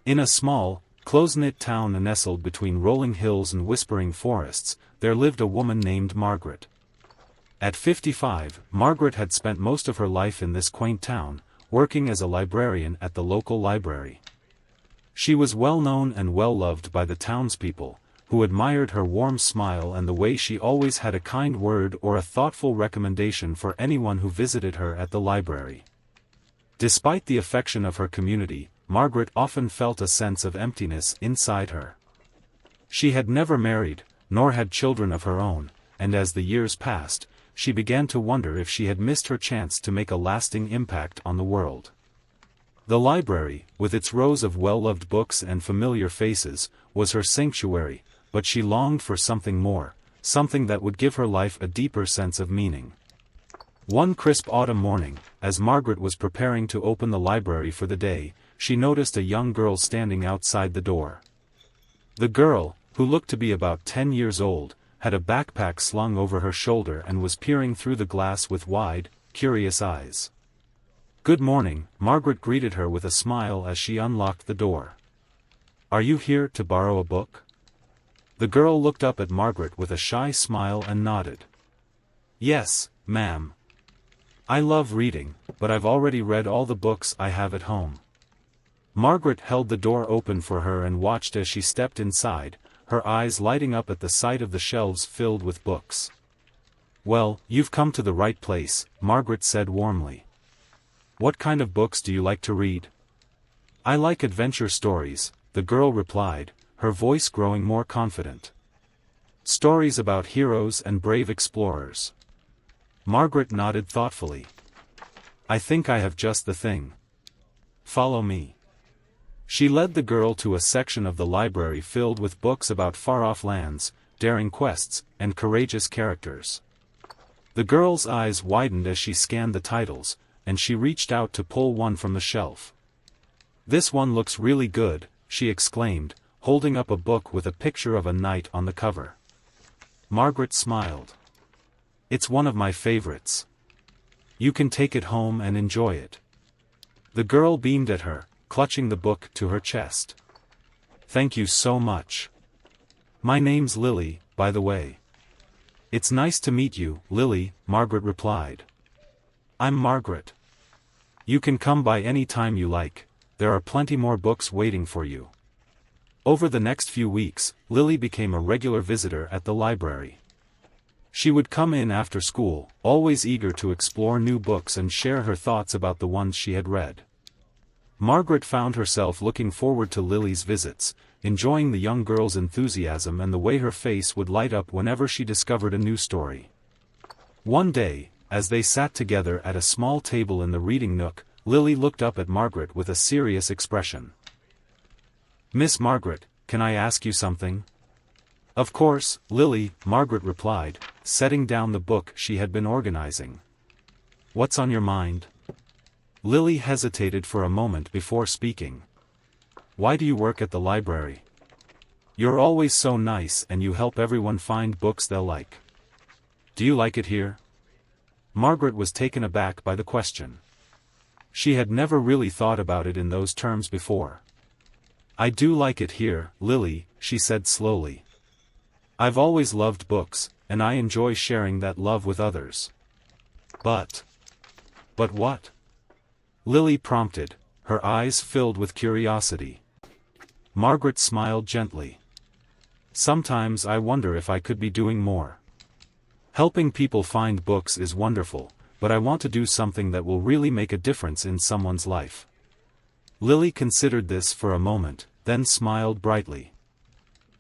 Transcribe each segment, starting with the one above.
In a small, close-knit town nestled between rolling hills and whispering forests, there lived a woman named Margaret. At 55, Margaret had spent most of her life in this quaint town, working as a librarian at the local library. She was well known and well loved by the townspeople, who admired her warm smile and the way she always had a kind word or a thoughtful recommendation for anyone who visited her at the library. Despite the affection of her community, Margaret often felt a sense of emptiness inside her. She had never married, nor had children of her own, and as the years passed, she began to wonder if she had missed her chance to make a lasting impact on the world. The library, with its rows of well-loved books and familiar faces, was her sanctuary, but she longed for something more, something that would give her life a deeper sense of meaning. One crisp autumn morning, as Margaret was preparing to open the library for the day, she noticed a young girl standing outside the door. The girl, who looked to be about 10 years old, had a backpack slung over her shoulder and was peering through the glass with wide, curious eyes. "Good morning," Margaret greeted her with a smile as she unlocked the door. "Are you here to borrow a book?" The girl looked up at Margaret with a shy smile and nodded. "Yes, ma'am. I love reading, but I've already read all the books I have at home." Margaret held the door open for her and watched as she stepped inside, her eyes lighting up at the sight of the shelves filled with books. "Well, you've come to the right place," Margaret said warmly. "What kind of books do you like to read?" "I like adventure stories," the girl replied, her voice growing more confident. "Stories about heroes and brave explorers." Margaret nodded thoughtfully. "I think I have just the thing. Follow me." She led the girl to a section of the library filled with books about far-off lands, daring quests, and courageous characters. The girl's eyes widened as she scanned the titles, and she reached out to pull one from the shelf. "This one looks really good," she exclaimed, holding up a book with a picture of a knight on the cover. Margaret smiled. "It's one of my favorites. You can take it home and enjoy it." The girl beamed at her, clutching the book to her chest. "Thank you so much. My name's Lily, by the way." "It's nice to meet you, Lily," Margaret replied. "I'm Margaret. You can come by any time you like, there are plenty more books waiting for you." Over the next few weeks, Lily became a regular visitor at the library. She would come in after school, always eager to explore new books and share her thoughts about the ones she had read. Margaret found herself looking forward to Lily's visits, enjoying the young girl's enthusiasm and the way her face would light up whenever she discovered a new story. One day, as they sat together at a small table in the reading nook, Lily looked up at Margaret with a serious expression. "Miss Margaret, can I ask you something?" "Of course, Lily," Margaret replied, setting down the book she had been organizing. "What's on your mind?" Lily hesitated for a moment before speaking. "Why do you work at the library? You're always so nice and you help everyone find books they'll like. Do you like it here?" Margaret was taken aback by the question. She had never really thought about it in those terms before. "I do like it here, Lily," she said slowly. "I've always loved books, and I enjoy sharing that love with others." But what?" Lily prompted, her eyes filled with curiosity. Margaret smiled gently. "Sometimes I wonder if I could be doing more. Helping people find books is wonderful, but I want to do something that will really make a difference in someone's life." Lily considered this for a moment, then smiled brightly.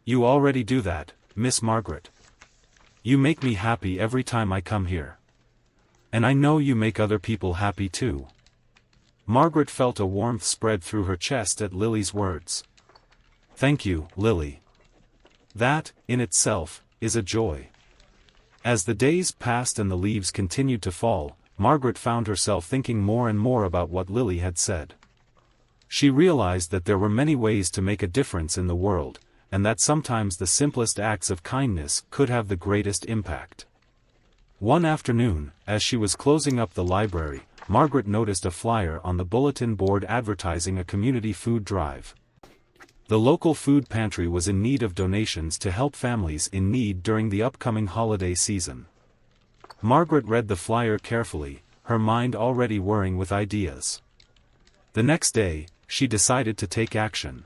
"You already do that, Miss Margaret. You make me happy every time I come here. And I know you make other people happy too." Margaret felt a warmth spread through her chest at Lily's words. "Thank you, Lily. That, in itself, is a joy." As the days passed and the leaves continued to fall, Margaret found herself thinking more and more about what Lily had said. She realized that there were many ways to make a difference in the world, and that sometimes the simplest acts of kindness could have the greatest impact. One afternoon, as she was closing up the library, Margaret noticed a flyer on the bulletin board advertising a community food drive. The local food pantry was in need of donations to help families in need during the upcoming holiday season. Margaret read the flyer carefully, her mind already whirring with ideas. The next day, she decided to take action.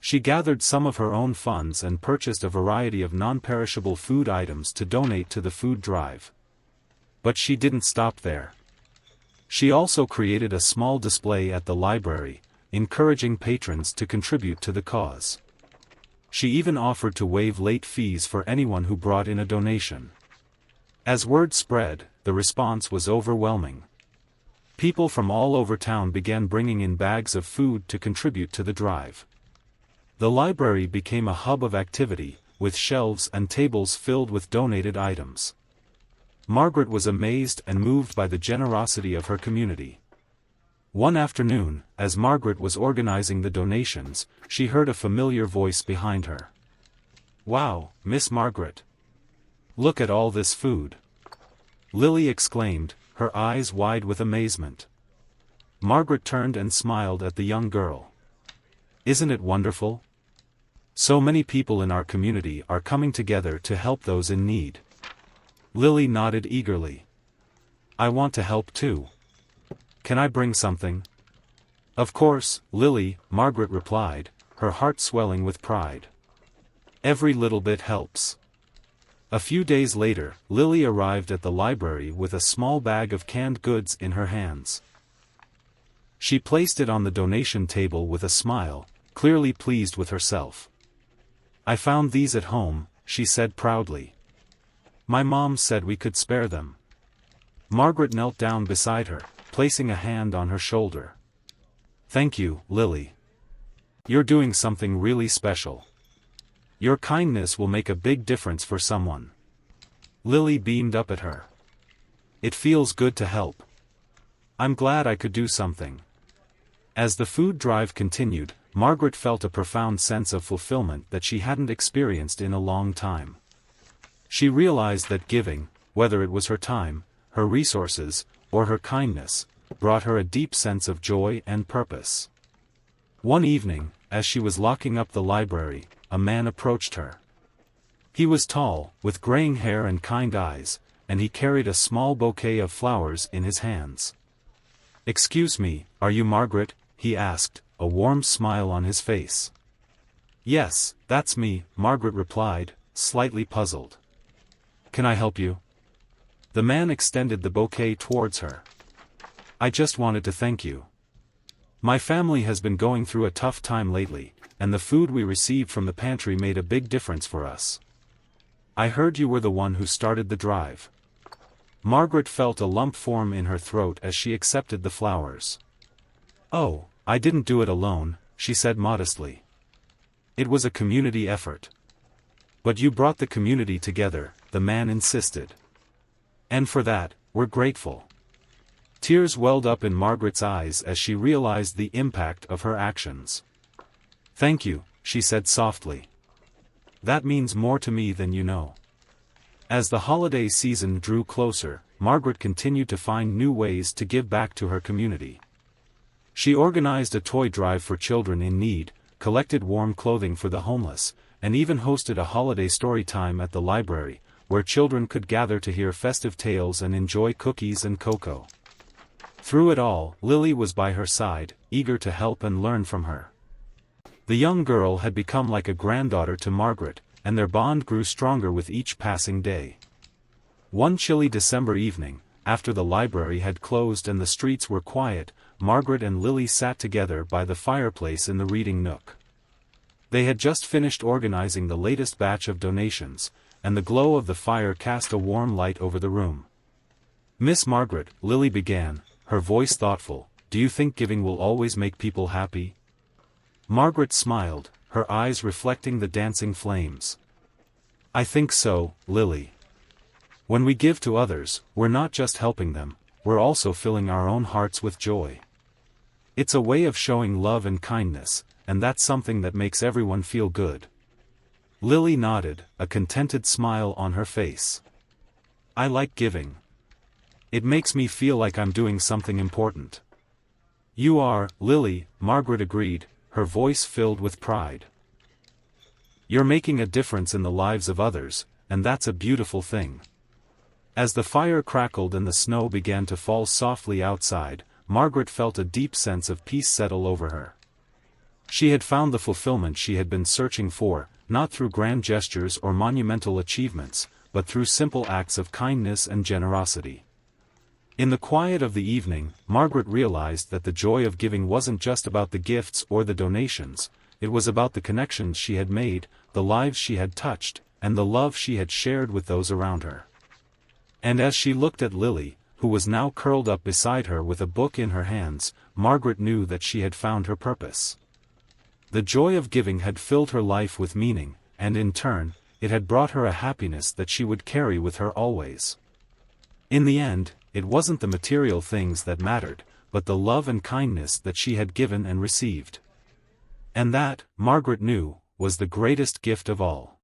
She gathered some of her own funds and purchased a variety of non-perishable food items to donate to the food drive. But she didn't stop there. She also created a small display at the library, encouraging patrons to contribute to the cause. She even offered to waive late fees for anyone who brought in a donation. As word spread, the response was overwhelming. People from all over town began bringing in bags of food to contribute to the drive. The library became a hub of activity, with shelves and tables filled with donated items. Margaret was amazed and moved by the generosity of her community. One afternoon, as Margaret was organizing the donations, she heard a familiar voice behind her. "Wow, Miss Margaret! Look at all this food!" Lily exclaimed, her eyes wide with amazement. Margaret turned and smiled at the young girl. "Isn't it wonderful? So many people in our community are coming together to help those in need." Lily nodded eagerly. "I want to help too. Can I bring something?" "Of course, Lily," Margaret replied, her heart swelling with pride. "Every little bit helps." A few days later, Lily arrived at the library with a small bag of canned goods in her hands. She placed it on the donation table with a smile, clearly pleased with herself. "I found these at home," she said proudly. "My mom said we could spare them." Margaret knelt down beside her, placing a hand on her shoulder. "Thank you, Lily. You're doing something really special. Your kindness will make a big difference for someone." Lily beamed up at her. "It feels good to help. I'm glad I could do something." As the food drive continued, Margaret felt a profound sense of fulfillment that she hadn't experienced in a long time. She realized that giving, whether it was her time, her resources, or her kindness, brought her a deep sense of joy and purpose. One evening, as she was locking up the library, a man approached her. He was tall, with graying hair and kind eyes, and he carried a small bouquet of flowers in his hands. "Excuse me, are you Margaret?" he asked, a warm smile on his face. "Yes, that's me," Margaret replied, slightly puzzled. "Can I help you?" The man extended the bouquet towards her. "I just wanted to thank you. My family has been going through a tough time lately, and the food we received from the pantry made a big difference for us. I heard you were the one who started the drive." Margaret felt a lump form in her throat as she accepted the flowers. "Oh, I didn't do it alone," she said modestly. "It was a community effort." "But you brought the community together," the man insisted. "And for that, we're grateful." Tears welled up in Margaret's eyes as she realized the impact of her actions. "Thank you," she said softly. "That means more to me than you know." As the holiday season drew closer, Margaret continued to find new ways to give back to her community. She organized a toy drive for children in need, collected warm clothing for the homeless, and even hosted a holiday story time at the library, where children could gather to hear festive tales and enjoy cookies and cocoa. Through it all, Lily was by her side, eager to help and learn from her. The young girl had become like a granddaughter to Margaret, and their bond grew stronger with each passing day. One chilly December evening, after the library had closed and the streets were quiet, Margaret and Lily sat together by the fireplace in the reading nook. They had just finished organizing the latest batch of donations, and the glow of the fire cast a warm light over the room. "Miss Margaret," Lily began, her voice thoughtful, "do you think giving will always make people happy?" Margaret smiled, her eyes reflecting the dancing flames. "I think so, Lily. When we give to others, we're not just helping them, we're also filling our own hearts with joy. It's a way of showing love and kindness, and that's something that makes everyone feel good." Lily nodded, a contented smile on her face. "I like giving. It makes me feel like I'm doing something important." "You are, Lily," Margaret agreed, her voice filled with pride. "You're making a difference in the lives of others, and that's a beautiful thing." As the fire crackled and the snow began to fall softly outside, Margaret felt a deep sense of peace settle over her. She had found the fulfillment she had been searching for, not through grand gestures or monumental achievements, but through simple acts of kindness and generosity. In the quiet of the evening, Margaret realized that the joy of giving wasn't just about the gifts or the donations, it was about the connections she had made, the lives she had touched, and the love she had shared with those around her. And as she looked at Lily, who was now curled up beside her with a book in her hands, Margaret knew that she had found her purpose. The joy of giving had filled her life with meaning, and in turn, it had brought her a happiness that she would carry with her always. In the end, it wasn't the material things that mattered, but the love and kindness that she had given and received. And that, Margaret knew, was the greatest gift of all.